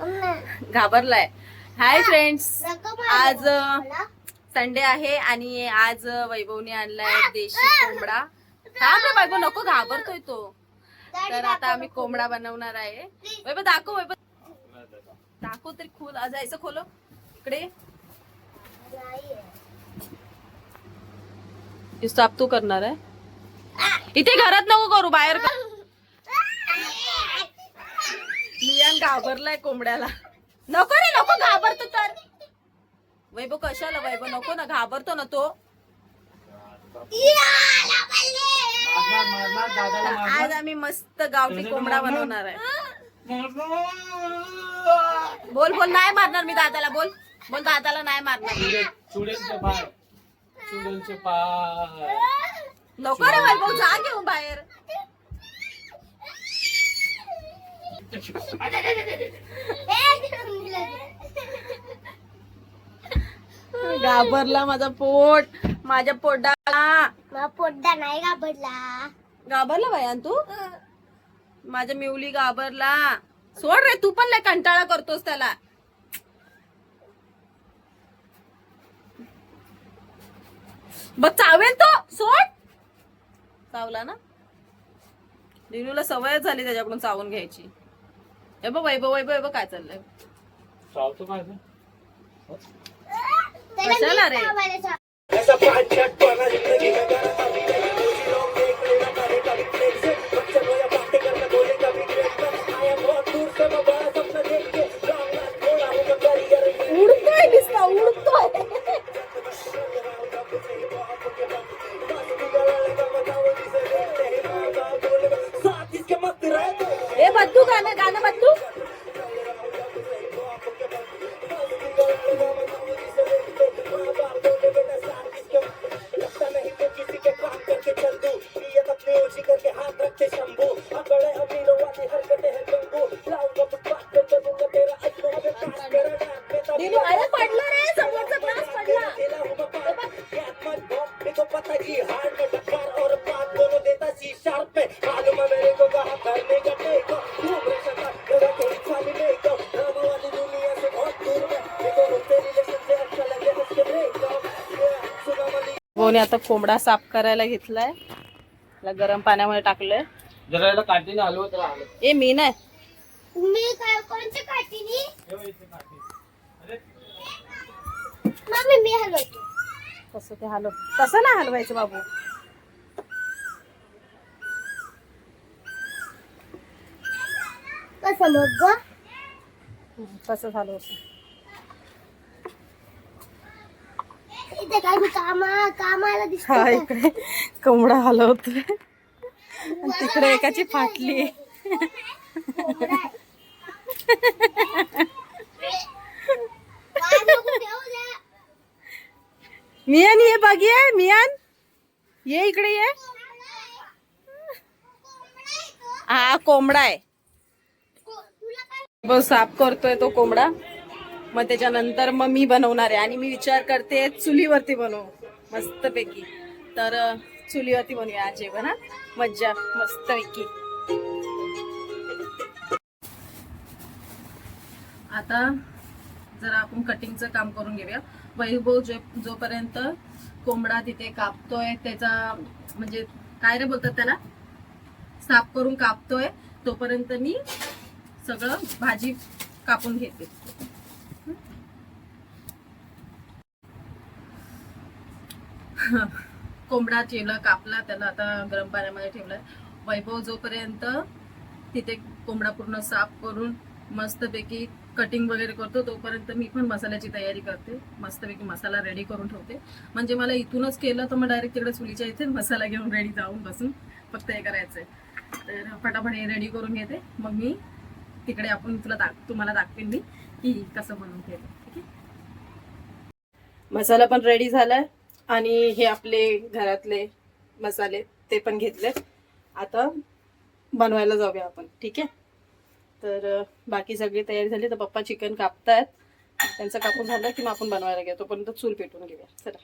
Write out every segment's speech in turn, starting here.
घाबरलाय. Hi friends, आज Sunday आहे आणि आज वैभवने आणलाय देशी कोंबडा. हा रे वैभव, नको, घाबरतोय तो. तर आता आम्ही कोंबडा बनवणार आहे. वैभव दाखव, वैभव दाखव तरी. खोल, जायचं खोलो इकडे. साफ तू करणार आहे इथे, घरात नको करू, बाहेर कर. मियान घाबरलाय कोंबड्याला. नको रे, नको, घाबरतो तर. वैभव कशाला वैभव, नको ना, घाबरतो ना तो. आज आम्ही मस्त गावठी कोंबडा बनवणार आहे. बोल बोल, नाही मारणार मी दादाला. बोल बोल, दादाला नाही मारणार. नको रे वैभव, जा घेऊन बाहेर. घाबरला माझा पोट, माझ्या पोटाला. पोटदा नाही घाबरला. घाबरला बायान तू? माझ्या मिवली घाबरला. सोड रे, तू पण लय कंटाळा करतोस त्याला. बघ, चावेल तो. सोड. चावला ना. दिनूला सवय झाली त्याच्याकडून चावून घ्यायची. हे बघ वैभव, वैभव काय चाललंय. चावतो काय कशाला रे. उडतोय दिसला, उडतोय. ए बद्दू, गाणं गाणं बद्दू. कोणी आता कोंबडा साफ करायला घेतलाय. गरम पाण्यामध्ये टाकलंय. जरा याला काठीने हलवत राहा. ए मी नाही. मी काय कोणच्या काठीने? मम्मी मी हलवतो. कसं ते हलव, तसं नाही हलवायचं बाबू. कसं मग ग? कसं हलवायचं. इथे काय कामाला दिसतो. हा, इकडे कोंबडा हलवतोय. तिकडे एकाची फाटली. मियान ये, बघ ये मियान, ये इकडे ये. हा कोंबडा आहे. बस साफ करतोय तो कोंबडा. मग त्याच्यानंतर मग मी बनवणार आहे आणि मी विचार करते चुलीवरती बनवू मस्तपैकी. तर चुलीवरती बनवूया आज जेवण. हा, मज्जा मस्तपैकी. आता जरा आपण कटिंगचं काम करून घेऊया. वैभव जोपर्यंत कोंबडा तिथे कापतोय, त्याचा म्हणजे काय रे बोलतात त्याला, साफ करून कापतोय, तोपर्यंत मी सगळं भाजी कापून घेते. कोंबडा चिरला, कापला, त्याला आता गरम पाण्यामध्ये ठेवलाय. वैभव जोपर्यंत तिथे कोंबडा पूर्ण साफ करून मस्तपैकी कटिंग वगैरे करतो, तोपर्यंत मी पण मसाल्याची तयारी करते. मस्तपैकी मसाला रेडी करून ठेवते. म्हणजे मला इथूनच केलं तर मग डायरेक्ट तिकडे चुलीच्या इथे मसाला घेऊन रेडी जाऊन बसून फक्त हे करायचंय. तर फटाफट हे रेडी करून घेते. मग मी तिकडे आपण तुम्हाला दाखवेन मी की कसं बनवून घेते. ठीक आहे. मसाला पण रेडी झालाय आणि हे आपले घरातले मसाले ते पण घेतले. आता बनवायला जाऊया आपण. ठीक आहे. तर बाकी सगळी तयारी झाली. तर पप्पा चिकन कापतायत. त्यांचं कापून झालं की मग आपण बनवायला घेऊ. तोपर्यंत चूल पेटून घेऊया. चला.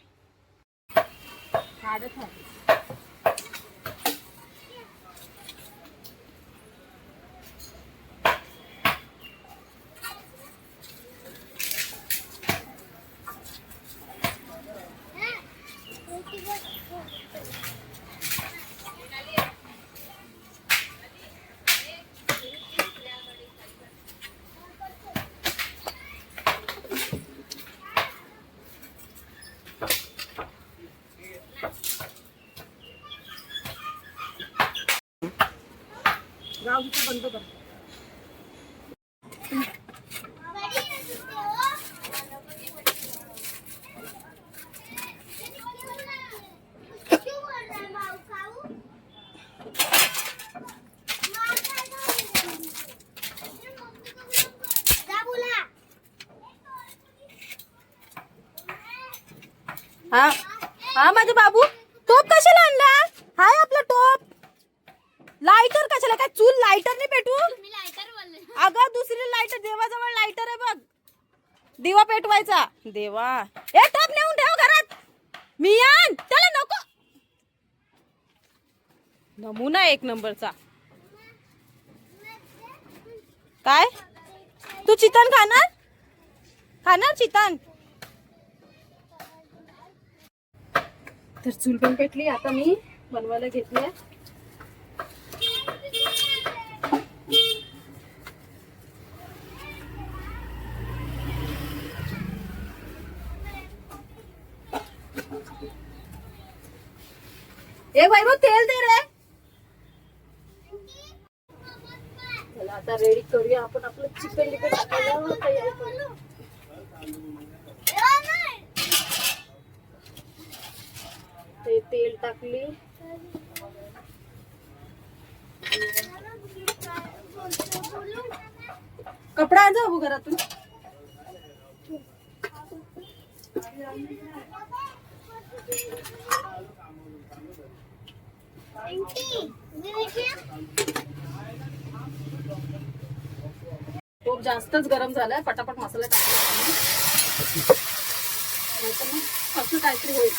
हा हा माझे बाबू टोप कशाला आणला? हाय आपला टोप. लायटर कशाला? काय चूल लायटर नाही पेटू? अगं दुसरी लायटर देवाजवळ लायटर आहे बघ. दिवा पेटवायचा. देवा ए टोप नेऊन ठेव घरात. मी आण त्याला नको. नमुना एक नंबरचा. काय तू चिकन खाणार? खाणार चिकन? तर चूल पण पेटली. आता मी बनवायला घेतली. ए वैभव तेल दे रे. चला आता रेडी करूया आपण आपलं चिकन लिकन टाकायला तयारी करूया. ते तेल टाकली. कपडा आण जा बाबू घरातून. खूप जास्तच गरम झालाय. पटापट मसाला टाकला. नाहीतर मग असं काहीतरी होईल.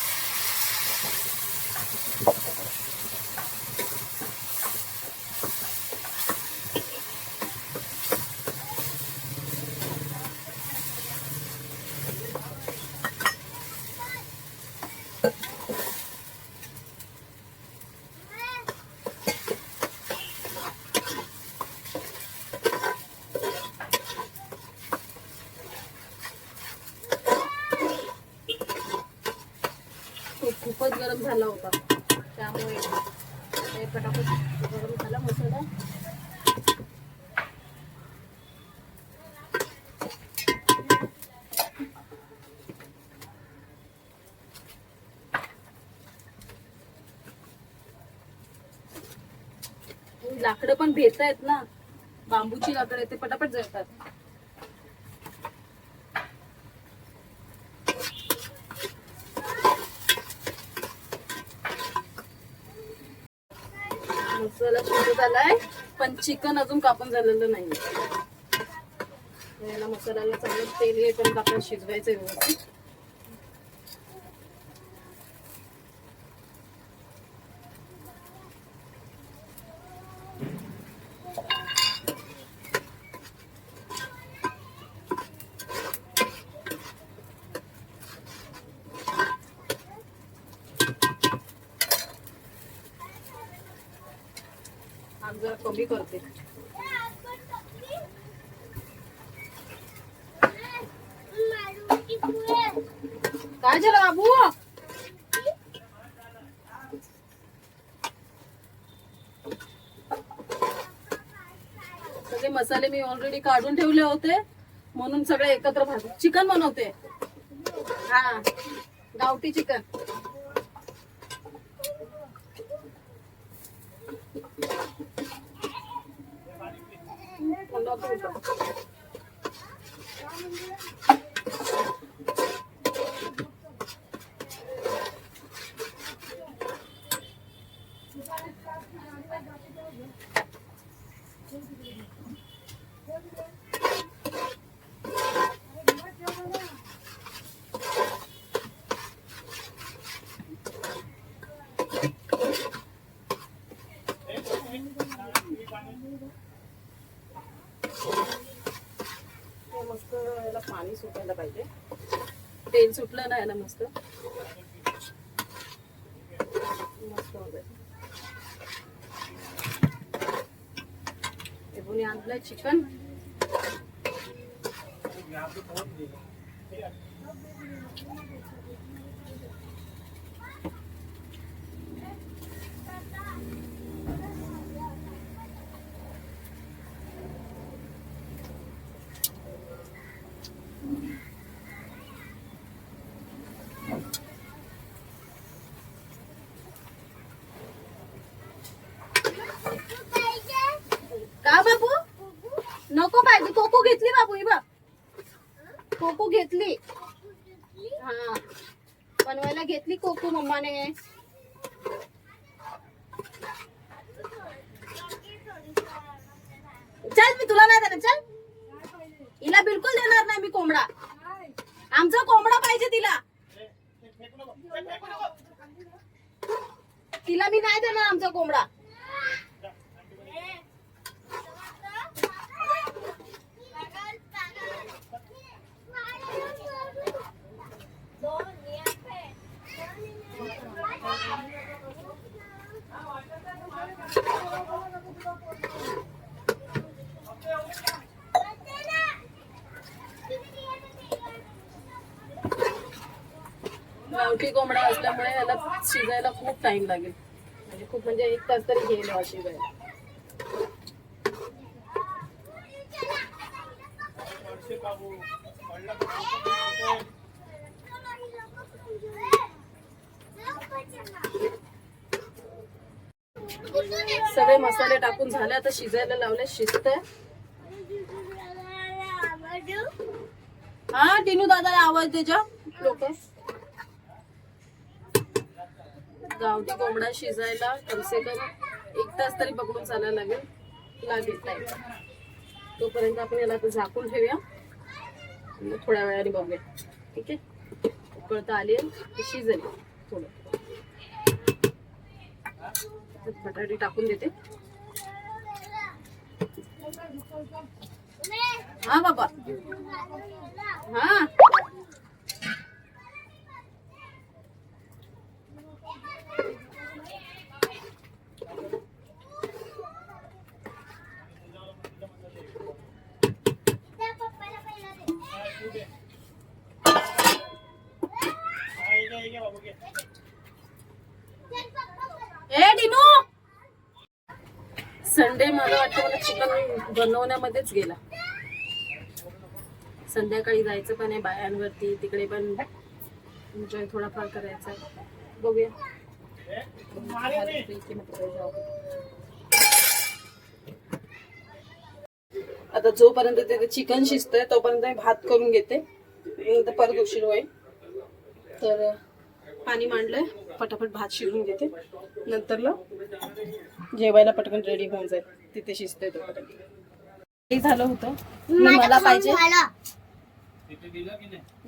खूपच गरम झाला होता त्यामुळे पटापट गरम झाला मसाला. लाकडं पण भेट आहेत ना, बांबूची लाकडं ते पटापट जळतात. मसाला शिजत आलाय पण चिकन अजून कापून झालेलं नाही. याला मसाल्याला चांगलं तेल येईपर्यंत आपल्याला शिजवायचं व्यवस्थित. आग जरा कमी करते. काय झालं बाबू? सगळे मसाले मी ऑलरेडी काढून ठेवले होते म्हणून सगळे एकत्र भाजून चिकन बनवते. हा गावठी चिकन. मस्त याला पाणी सुटायला पाहिजे. तेल सुटलं ना याला मस्त मस्त होते. कोणी आणलंय चिकन. का बाबू नको पाहिजे? कोको घेतली बाबू. ही बघ कोको घेतली. हा बनवायला घेतली कोको मम्माने. चल मी तुला नाही देणार. चल, हिला बिलकुल देणार नाही मी कोंबडा. आमचा कोंबडा पाहिजे तिला. तिला मी नाही देणार आमचा कोंबडा. गावठी कोंबडा असल्यामुळे याला शिजायला खूप टाइम लागेल. म्हणजे खूप म्हणजे 1 तास तरी घेईल हा शिजायला. सगळे मसाले टाकून झाले, आता शिजायला लावले. शिजतंय. हा टिनू दादाला आवाज द्यायचा. लोक गावठी कोंबडा शिजायला कमसे कम 1 तास तरी पकडून चालायला लागेल टाइम. तोपर्यंत आपण याला आता झाकून ठेवूया. मग थोड्या वेळाने बघूया. ठीक आहे. उकळता आली शिजेल थोडं. बटाटे टाकून देते. हा बाबा. हा ए डिनू, संडे मला वाटतं मला चिकन बनवण्यामध्येच गेला. संध्याकाळी जायचं पण आहे बायांवरती. तिकडे पण एन्जॉय थोडाफार करायचा आहे. बघूया. आता जोपर्यंत ते चिकन शिजतंय तोपर्यंत मी भात करून घेते. परत उशीर होईल. तर पाणी मांडलंय, पटापट भात शिजून घेते. नंतरला जेवायला पटकन रेडी होऊन जाईल. तिथे शिजतंय तोपर्यंत. झालं होतं. मला पाहिजे.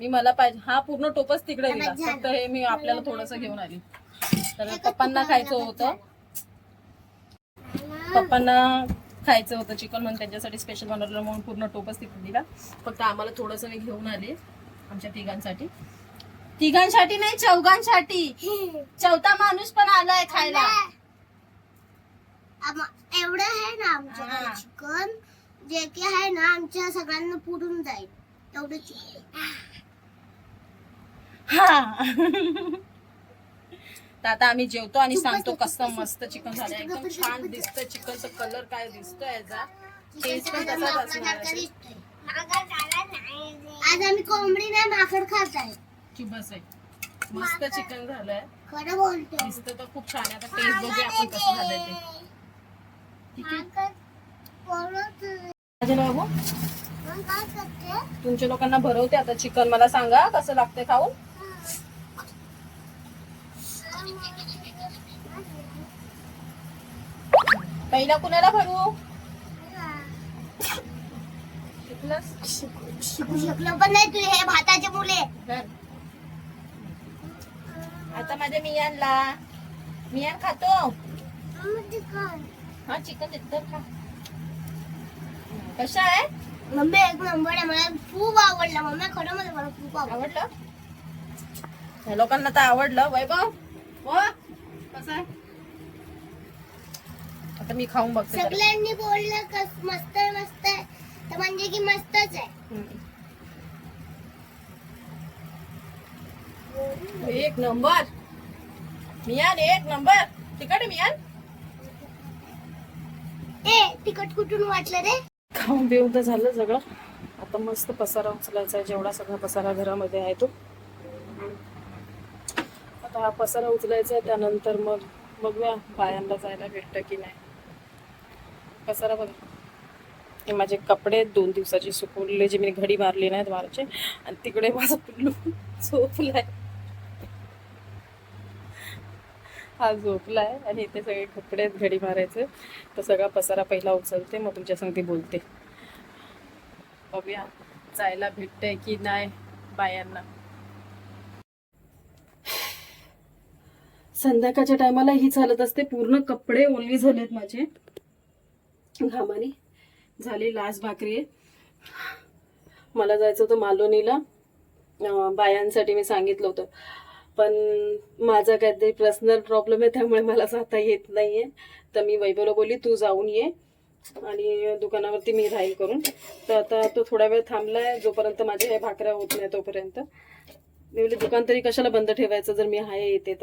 मला पाहिजे. हा पूर्ण टोपच तिकडे दिला. फक्त हे मी आपल्याला थोडस घेऊन आली. तर पप्पांना खायचं होतं. चिकन म्हणून त्यांच्यासाठी स्पेशल बनवलं म्हणून पूर्ण टोपच तिकडे दिला. फक्त आम्हाला थोडस मी घेऊन आले. आमच्या तिघांसाठी नाही, चौघांसाठी. चौथा माणूस पण आलाय खायला. एवढं आहे ना आमच्याकडे चिकन, जे की आहे ना आमच्या सगळ्यांना पुरून जाईल तेवढं चिकन. तर आता आम्ही जेवतो आणि सांगतो कसं मस्त चिकन झालं. एकदम छान दिसतंय चिकनचा कलर. काय दिसतोय याचा टेस्ट पण तसाच असणार आहे. आज आम्ही कोंबडी नाही माकड खात आहे. बस आहे. मस्त चिकन झालंय. खरं बोलतो. दिसतं तर खूप छान आहे. आता टेस्ट बघूया आपण कसं झालंय ते. ठीक आहे. बाबू तुमच्या लोकांना भरवते आता चिकन. मला सांगा कसं लागतंय खाऊन. पहिला कुणाला भरू. शिकलो पण नाही तू. हे भाताचे मुले. आता माझ्या मियान खातो. हा चिकन देतो खा. कशा आहे मम्मी? एक नंबर आहे. मला खूप आवडला मम्मी. खरं मला खूप आवडलं. या लोकांना तर आवडलं. वैभव हो कसं आहे. आता मी खाऊन बघते. सगळ्यांनी बोललं मस्त आहे मस्त आहे, तर म्हणजे की मस्तच आहे. एक नंबर मियान. एक नंबर. तिकट आहे मियान. तिकट कुठून वाटलं रे. खाऊन पिऊन तर झालं सगळं. आता मस्त पसारा उचलायचा आहे. जेवढा सगळा पसारा घरामध्ये आहे तो. आता हा पसारा उचलायचा आहे. त्यानंतर मग बघूया बायांना जायला भेटतं की नाही. पसारा बघा. हे माझे कपडे 2 दिवसाचे सुकवलेले जे मी घडी मारली नाहीत वारचे. आणि तिकडे माझं पिल्लू झोपलाय. हा झोपलाय आणि इथे सगळे कपडे आहेत घडी मारायचे. तर सगळा पसारा पहिला उचलते, मग तुमच्या संगती बोलते. बघूया जायला भेटतंय की नाही बायांना. संध्याकाळच्या टायमाला ही चालत असते. पूर्ण कपडे ओली झालेत माझे घामाने. झाली लाज भाकरी आहे. मला जायचं होतं मालवणीला, बायांसाठी मी सांगितलं होतं, पण माझा काहीतरी पर्सनल प्रॉब्लेम आहे, त्यामुळे मला जाता येत नाहीये. तर मी वैभवला बोलली तू जाऊन ये आणि दुकानावरती मी राहील करून. तर आता तो थोडा वेळ थांबलाय, जोपर्यंत माझ्या हे भाकऱ्या होत नाही तोपर्यंत. मी बोलली दुकान तरी कशाला बंद ठेवायचं जर मी आहे येते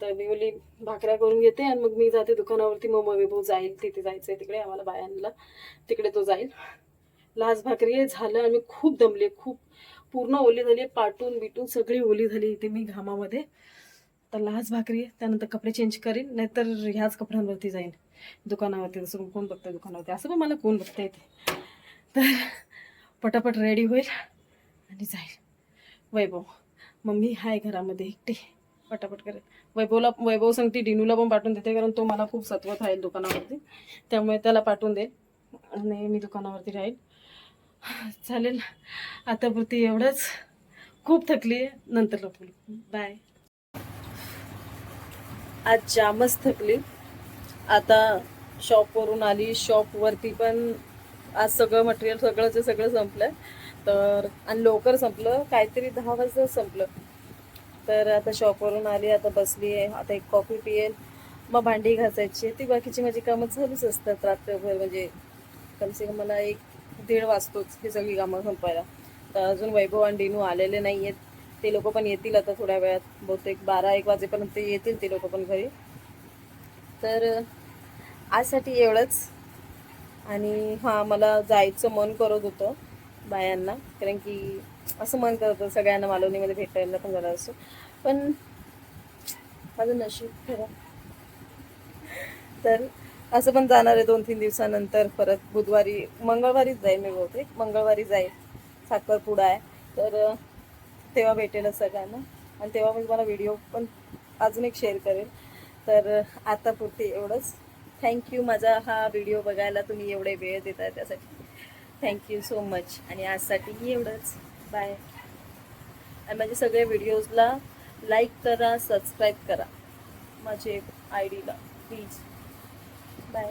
तर मी बोलली भाकऱ्या करून घेते आणि मग मी जाते दुकानावरती. मग वैभव जाईल, तिथे जायचंय तिकडे आम्हाला बायांना, तिकडे तो जाईल. लाज भाकरी झालं आणि मी खूप दमले, खूप पूर्ण ओली झाली, पाटून बिटून सगळी ओली झाली इथे मी घामामध्ये. तर लाज भाकरी आहे. त्यानंतर कपडे चेंज करीन, नाहीतर ह्याच कपड्यांवरती जाईन दुकानावरती. तसं कोण बघतंय दुकानावरती, असं पण मला कोण बघता येते. तर पटापट रेडी होईल आणि जाईल. वैभव मम्मी हाय घरामध्ये एकटी, पटापट करेल. वैभव सांगते डिनूला पण पाठवून देते, कारण तो मला खूप सत्वत राहील दुकानावरती, त्यामुळे त्याला पाठवून दे आणि मी दुकानावरती राहील. चालेल, आतापुरती एवढंच. खूप थकली आहे, नंतर बोलू. बाय. आज जामच थकली. आता शॉपवरून आली, शॉपवरती पण आज सगळं मटेरियल सगळं संपलं. तर आणि लवकर संपलं, काहीतरी 10 वाजता संपलं. तर आता शॉपवरून आली, आता बसली आहे. आता एक कॉफी पिएल, मग भांडी घासायची. ती बाकीची माझी कामं चालूच असतात रात्रभर. म्हणजे कमसे कम मला 1-1:30 वाजतोच ही सगळी कामं संपायला. तर अजून वैभव आणि डिनू आलेले नाही आहेत. ते लोक पण येतील आता थोड्या वेळात, बहुतेक 12-1 वाजेपर्यंत येतील ते लोक पण घरी. तर आजसाठी एवढंच. आणि हां, मला जायचं मन करत होतं बायांना, कारण की असं मन करत होतं सगळ्यांना मालवणीमध्ये भेटायला पण झालं असं, पण माझं नशीब खरं. तर असं पण जाणार आहे 2-3 दिवसानंतर परत. मंगळवारीच जाईल मी, बहुतेक मंगळवारी जाईल. साखरपुडा आहे, तर तेव्हा भेटेल सगळ्यांना आणि तेव्हा मी तुम्हाला व्हिडिओ पण अजून एक शेअर करेल. तर आतापुरती एवढंच. थँक्यू माझा हा व्हिडिओ बघायला तुम्ही एवढे वेळ देताय, त्यासाठी थँक्यू सो मच. आणि आजसाठी एवढंच. बाय. आणि माझे सगळे व्हिडिओजला लाईक करा, सबस्क्राईब करा माझे ID ला प्लीज. बाय.